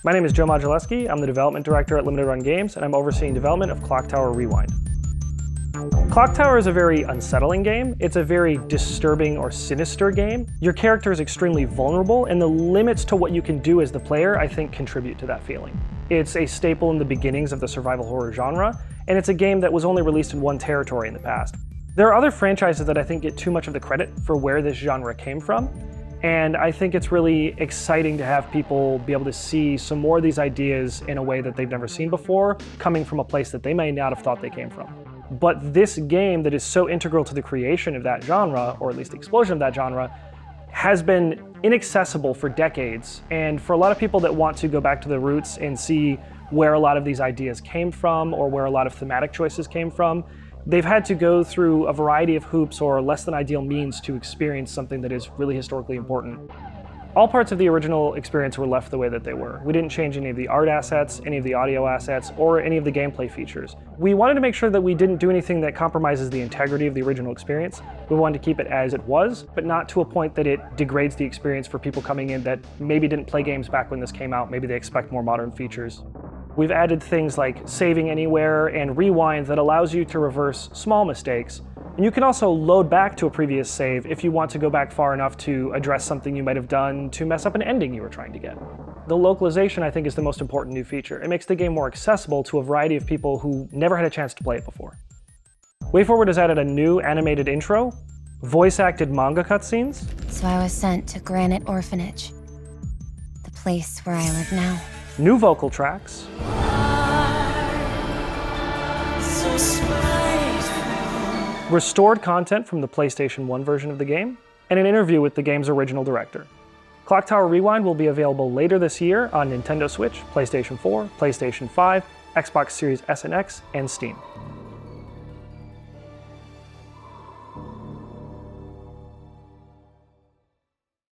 My name is Joe Modulewski. I'm the development director at Limited Run Games, and I'm overseeing development of Clock Tower Rewind. Clock Tower is a very unsettling game. It's a very disturbing or sinister game. Your character is extremely vulnerable, and the limits to what you can do as the player, I think, contribute to that feeling. It's a staple in the beginnings of the survival horror genre, and it's a game that was only released in one territory in the past. There are other franchises that I think get too much of the credit for where this genre came from, and I think it's really exciting to have people be able to see some more of these ideas in a way that they've never seen before, coming from a place that they may not have thought they came from. But this game that is so integral to the creation of that genre, or at least the explosion of that genre, has been inaccessible for decades. And for a lot of people that want to go back to the roots and see where a lot of these ideas came from, or where a lot of thematic choices came from, they've had to go through a variety of hoops or less than ideal means to experience something that is really historically important. All parts of the original experience were left the way that they were. We didn't change any of the art assets, any of the audio assets, or any of the gameplay features. We wanted to make sure that we didn't do anything that compromises the integrity of the original experience. We wanted to keep it as it was, but not to a point that it degrades the experience for people coming in that maybe didn't play games back when this came out. Maybe they expect more modern features. We've added things like saving anywhere and rewind that allows you to reverse small mistakes. And you can also load back to a previous save if you want to go back far enough to address something you might have done to mess up an ending you were trying to get. The localization, I think, is the most important new feature. It makes the game more accessible to a variety of people who never had a chance to play it before. WayForward has added a new animated intro, voice-acted manga cutscenes. So I was sent to Granite Orphanage, the place where I live now. New vocal tracks, restored content from the PlayStation 1 version of the game, and an interview with the game's original director. Clock Tower Rewind will be available later this year on Nintendo Switch, PlayStation 4, PlayStation 5, Xbox Series S and X, and Steam.